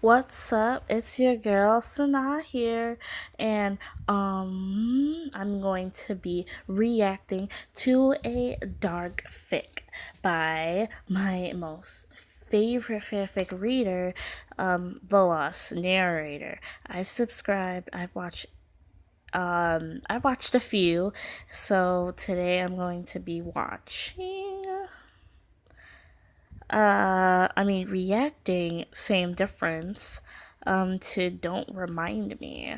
What's up? It's your girl Sana here, and I'm going to be reacting to a dark fic by my most favorite fanfic reader, The Lost Narrator. I've watched a few, so today I'm going to be watching. Reacting, same difference, to Don't Remind Me.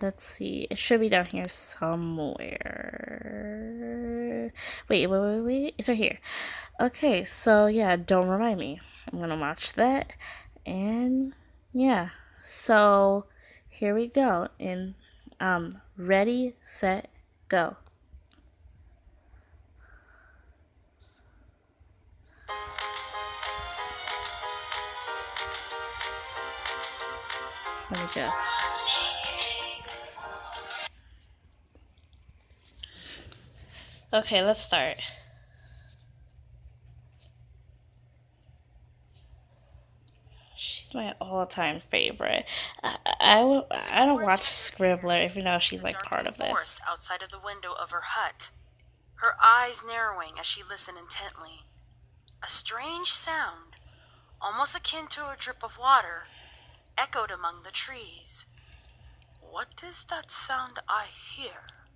Let's see. It should be down here somewhere. Wait. It's right here. Okay, so yeah, Don't Remind Me. I'm gonna watch that. And yeah. So here we go. In ready, set, go. Let me just. Okay, let's start. She's my all-time favorite. I don't watch Scribbler, even though she's like part of this. Outside of the window of her hut, her eyes narrowing as she listened intently. A strange sound, almost akin to a drip of water, echoed among the trees. "What is that sound I hear?"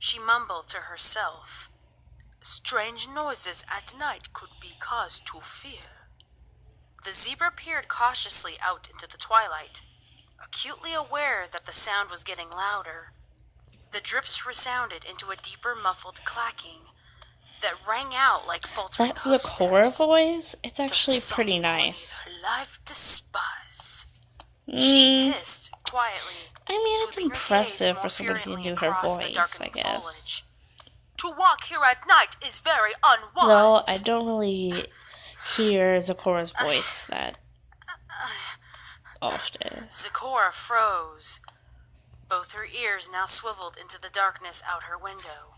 she mumbled to herself. "Strange noises at night could be cause to fear." The zebra peered cautiously out into the twilight, acutely aware that the sound was getting louder. The drips resounded into a deeper muffled clacking that rang out like faltering That's the core hoofsteps. voice. It's actually pretty nice. Life despise. She hissed quietly, I mean, it's sweeping her gaze impressive more for someone who can furiously do her across the voice, I darkening guess. foliage. "To walk here at night is very unwise." Though I don't really hear Zikora's voice that often. Zikora froze. Both her ears now swiveled into the darkness out her window.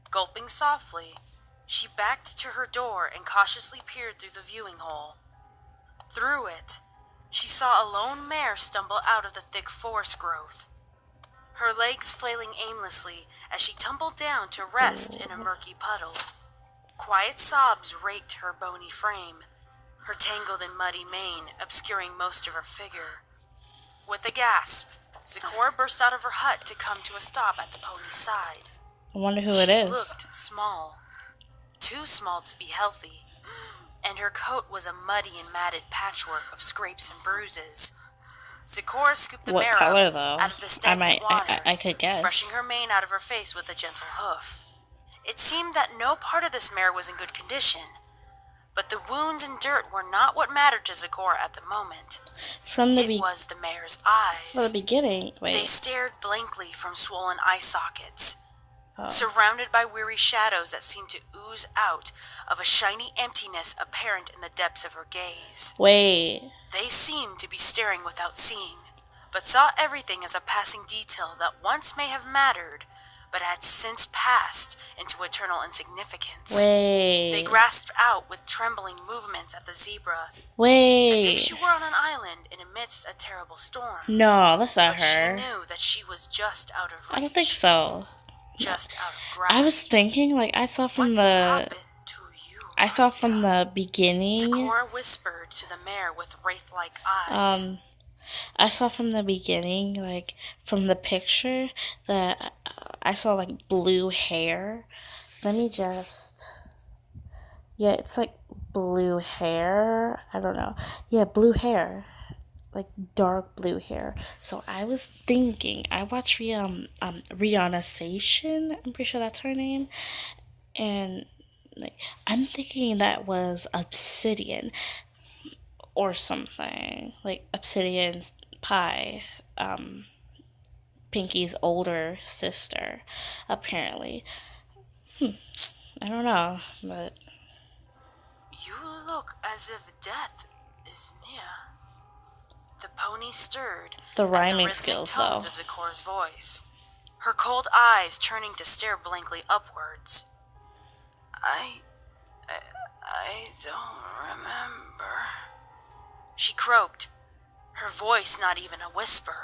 Gulping softly, she backed to her door and cautiously peered through the viewing hole. Through it, she saw a lone mare stumble out of the thick forest growth, her legs flailing aimlessly as she tumbled down to rest in a murky puddle. Quiet sobs raked her bony frame, her tangled and muddy mane obscuring most of her figure. With a gasp, Zikora burst out of her hut to come to a stop at the pony's side. I wonder who it is. She looked small, too small to be healthy, and her coat was a muddy and matted patchwork of scrapes and bruises. Zikora scooped the mare color, up though? out of the stagnant water, I could guess. brushing her mane out of her face with a gentle hoof. It seemed that no part of this mare was in good condition, but the wounds and dirt were not what mattered to Zikora at the moment. It was the mare's eyes. From the beginning, They stared blankly from swollen eye sockets, surrounded by weary shadows that seemed to ooze out of a shiny emptiness apparent in the depths of her gaze. Wait. They seemed to be staring without seeing, but saw everything as a passing detail that once may have mattered, but had since passed into eternal insignificance. Wait. They grasped out with trembling movements at the zebra, Wait. as if she were on an island in amidst a terrible storm. No, that's not But her. she knew that she was just out of reach. I don't think so. Just out of grasp. I was thinking, like, I saw from the beginning. Zikora whispered to the mare with wraith-like eyes. I saw from the beginning, like, from the picture, that I saw, like, blue hair. Let me just... Yeah, it's, like, blue hair. I don't know. Yeah, blue hair. Like, dark blue hair. So I was thinking, I watched Rihanna Station. I'm pretty sure that's her name. And, like, I'm thinking that was Obsidian. Or something like Obsidian's Pie, Pinky's older sister, apparently. I don't know, but "You look as if death is near." The pony stirred the at rhyming the skills, tones though. of Zikora's voice, her cold eyes turning to stare blankly upwards. I I don't remember, she croaked, her voice not even a whisper.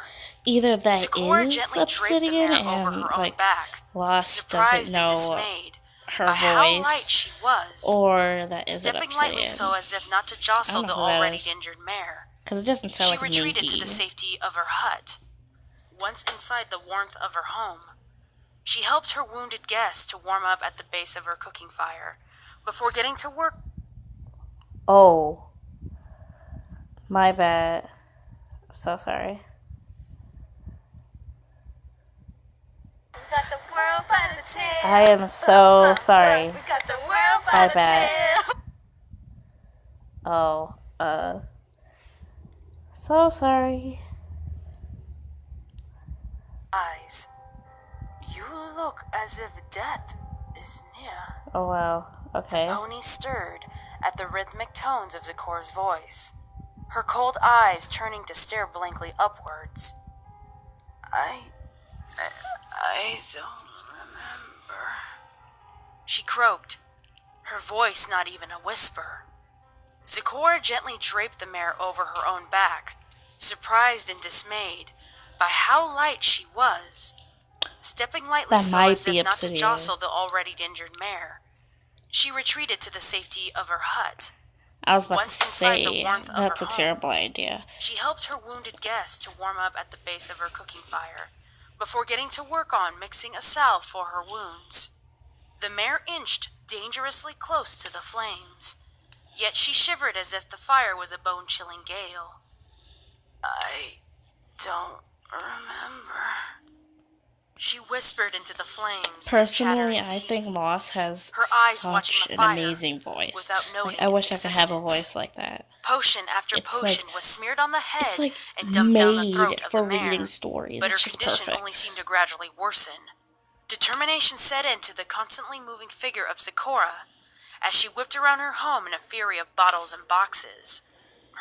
Either that Zecora is gently draped the Obsidian mare over and, her own like, back, Lost doesn't surprised and know dismayed her by how light voice, she was, or that isn't stepping lightly so Obsidian. as if not to I jostle don't know the who that already is. injured mare. Because it doesn't sound She like retreated to the Minky. safety of her hut. Once inside the warmth of her home, she helped her wounded guest to warm up at the base of her cooking fire before getting to work. Oh. My bad. I'm so sorry. Got the world by the tail. I am so sorry. We got the world by My the bad. tail. Oh, so sorry. Eyes. You look as if death is near. Oh, wow. Okay. Pony stirred at the rhythmic tones of Zecora's voice, her cold eyes turning to stare blankly upwards. I don't remember, she croaked, her voice not even a whisper. Zecora gently draped the mare over her own back, surprised and dismayed by how light she was, stepping lightly That so might as be if not to Obsidian. jostle the already injured mare. She retreated to the safety of her hut. I was about Once to inside the say, warmth of that's her a home, terrible idea. she helped her wounded guest to warm up at the base of her cooking fire before getting to work on mixing a salve for her wounds. The mare inched dangerously close to the flames, yet she shivered as if the fire was a bone-chilling gale. I don't remember, she whispered into the flames. Personally, I think Lost has her eyes watching such the an fire amazing voice. without noting I wish I its could have a existence. voice like that. Potion after It's potion was smeared on the head It's like and dumped down the throat made of for the mare, reading stories. but her It's just condition perfect. only seemed to gradually worsen. Determination set into the constantly moving figure of Zecora as she whipped around her home in a fury of bottles and boxes,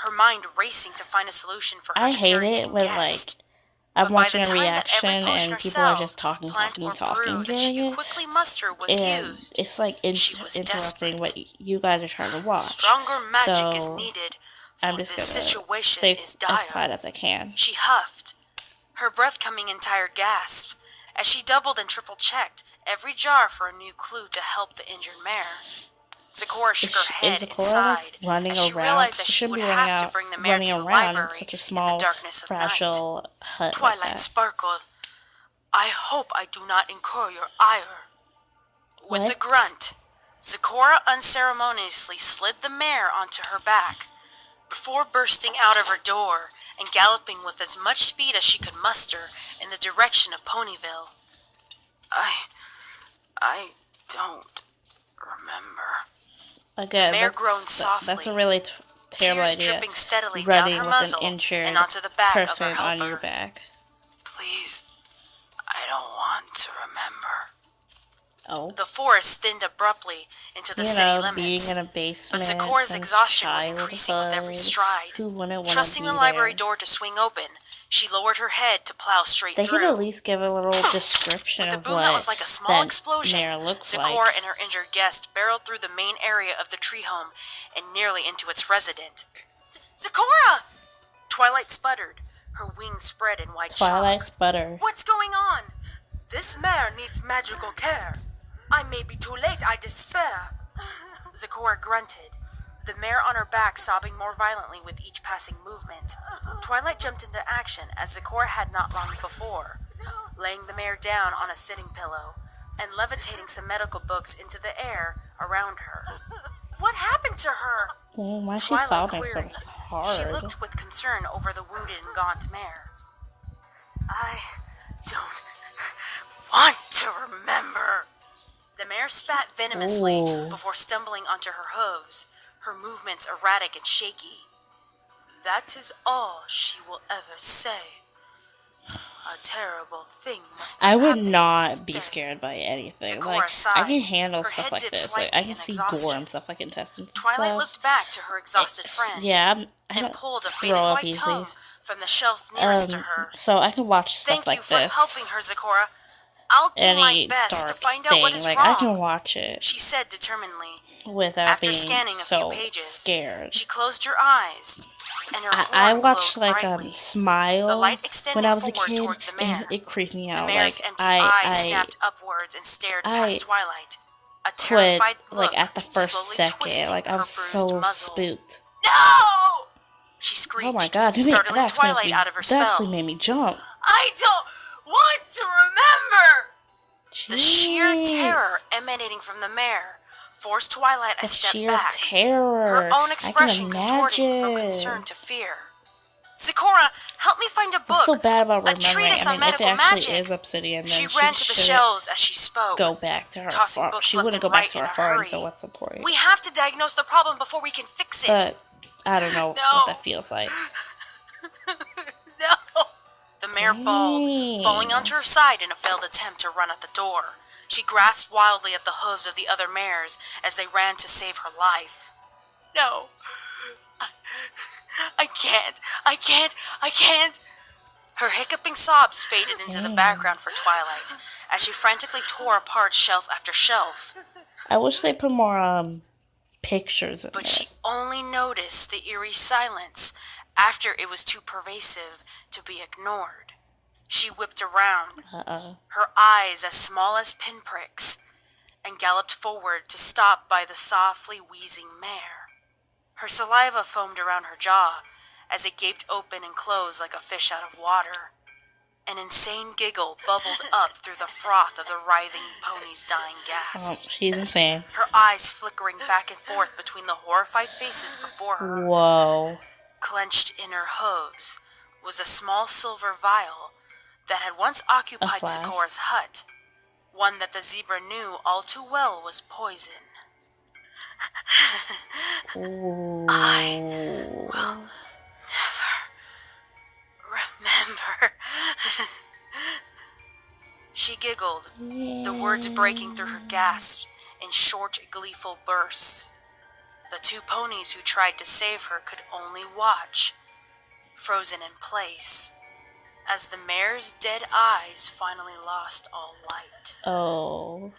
her mind racing to find a solution for her I hate it deteriorating when, guest. I'm But by watching the a time that every reaction potion or and people are cell, just talking plant or brew that she during could it. quickly muster was And used. it's like She was interrupting desperate. what you guys are trying to watch. Stronger magic is So, needed, I'm for just this gonna situation stay is as dire. quiet as I can. She huffed, her breath coming in tired gasps, as she doubled and triple-checked every jar for a new clue to help the injured mare. Zecora shook her head Is and Zecora sighed running as she around? realized that She she shouldn't would be running have to out, bring the mare running to the around in library such a in small, the darkness of night. fragile hut Twilight like that. sparkled. I hope I do not incur your ire. With What? a grunt, Zecora unceremoniously slid the mare onto her back before bursting out of her door and galloping with as much speed as she could muster in the direction of Ponyville. I don't remember. Again, The mare groaned softly, that's a really terrible tears idea. dripping steadily down Running her with muzzle an injured and onto the back of her person on helper. your back. Please, I don't want to remember. Oh. The forest thinned abruptly into the city Being limits, in a but basement Zecora's since exhaustion was increasing with every childhood. stride. Who wouldn't want to Trusting be the library there? door to swing open, she lowered her head to plow straight They through. could at least give a little description With a of boom that was what like a small that explosion, mare looks Zecora like. and her injured guest barreled through the main area of the tree home and nearly into its resident. Zecora! Twilight sputtered, her wings spread in white Twilight shock. sputter. What's going on? This mare needs magical care. I may be too late, I despair. Zecora grunted, the mare on her back sobbing more violently with each passing movement. Twilight jumped into action as Zecora had not long before, laying the mare down on a sitting pillow and levitating some medical books into the air around her. What happened to her? Dang, why is she Twilight sobbing so queried. hard? She looked with concern over the wounded and gaunt mare. I don't want to remember. The mare spat venomously before stumbling onto her hooves, her movements erratic and shaky. That is all she will ever say. A terrible thing must have I would happened not this be day. scared by anything. Zecora Like, I sighed, can handle her stuff head like dipped this. Like, I slightly can in see exhaustion. gore and stuff, like intestines and Twilight stuff. looked back to her exhausted friend Yeah, I and don't pulled a throw faded up white easily. tome from the shelf nearest to her. So I can watch stuff Thank like you for this. helping her, Zecora. I'll do my any best to dark find out what thing. is Like, I can wrong, watch it she said determinedly. without After being scanning a few so pages, scared. she closed her eyes, and her I horn watched glowed like brightly, the Smile light when extending I was a forward kid, towards the and mare. it creeped me The out. mare's Like empty eyes snapped upwards and stared I past Twilight, a quit terrified like look at the first slowly second. twisting Like, I her was bruised so muzzle. spooked. No! She Oh my screeched, god, startling that actually Twilight out of her that actually spell. made me jump. I don't want to remember! The sheer Jeez. terror emanating from the mare forced Twilight a The step sheer back, her terror. own I can expression contorting from concern imagine. to fear. Zikora, help me find a What's so book, bad about a remembering? treatise I on mean, if it medical actually magic. is obsidian, She then she ran to the shouldn't shelves as she spoke, go back to her tossing farm. books She left wouldn't and go back right to in her a farm, hurry. so what's the point? We have to diagnose the problem before we can fix it. But I don't know what that No, feels like. no. The mare bawled, falling Dang. onto her side in a failed attempt to run at the door. She grasped wildly at the hooves of the other mares as they ran to save her life. No, I can't, I can't, I can't. Her hiccuping sobs faded into the Dang. background for Twilight as she frantically tore apart shelf after shelf. I wish they put more pictures in But she this. only noticed the eerie silence after it was too pervasive to be ignored. She whipped around, her eyes as small as pinpricks, and galloped forward to stop by the softly wheezing mare. Her saliva foamed around her jaw as it gaped open and closed like a fish out of water. An insane giggle bubbled up through the froth of the writhing pony's dying Oh, gasp. she's insane. Her eyes flickering back and forth between the horrified faces before her. Whoa. Clenched in her hooves was a small silver vial that had once occupied flask? Zikora's hut, one that the zebra knew all too well was poison. Ooh. I will never remember. She giggled, the words breaking through her gasps in short, gleeful bursts. The two ponies who tried to save her could only watch, frozen in place, as the mare's dead eyes finally lost all light. Oh.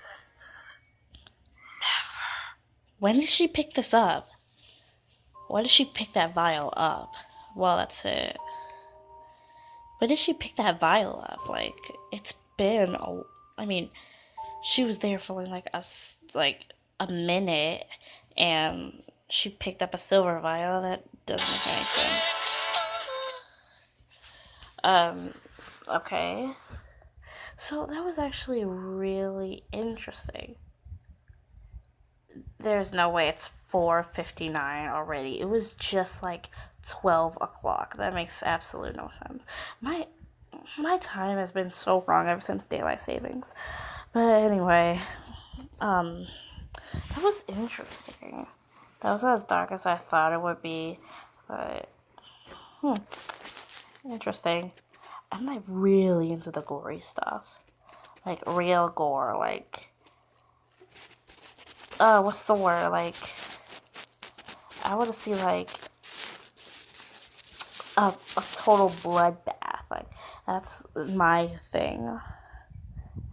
Never. When did she pick this up? Why did she pick that vial up? Well, that's it. When did she pick that vial up? Like, it's been I mean, she was there for only like a minute, and she picked up a silver vial. That doesn't make any sense. Okay. So that was actually really interesting. There's no way it's 4:59 already. It was just like 12 o'clock. That makes absolute no sense. My time has been so wrong ever since daylight savings. But anyway, that was interesting. That was as dark as I thought it would be, but interesting. I'm like really into the gory stuff, like real gore. Like, what's the word? Like, I want to see like a total bloodbath. Like, that's my thing.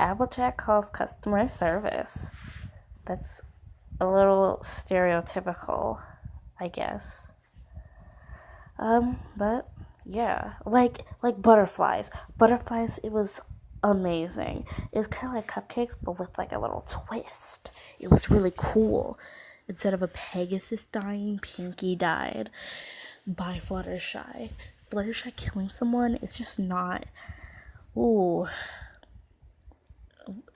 Applejack calls customer service. That's a little stereotypical, I guess. But yeah, like butterflies. Butterflies, it was amazing. It was kind of like cupcakes, but with like a little twist. It was really cool. Instead of a Pegasus dying, Pinky died by Fluttershy. Fluttershy killing someone is just not. Ooh.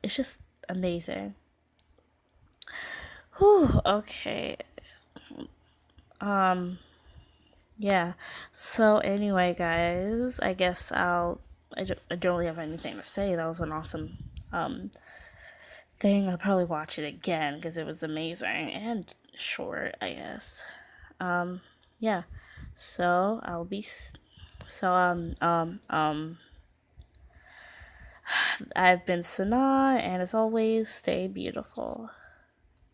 It's just amazing. Whew, okay. Yeah. So anyway, guys, I guess I don't really have anything to say. That was an awesome thing. I'll probably watch it again because it was amazing and short, I guess. Yeah. So I'll be I've been Sana, and as always, stay beautiful.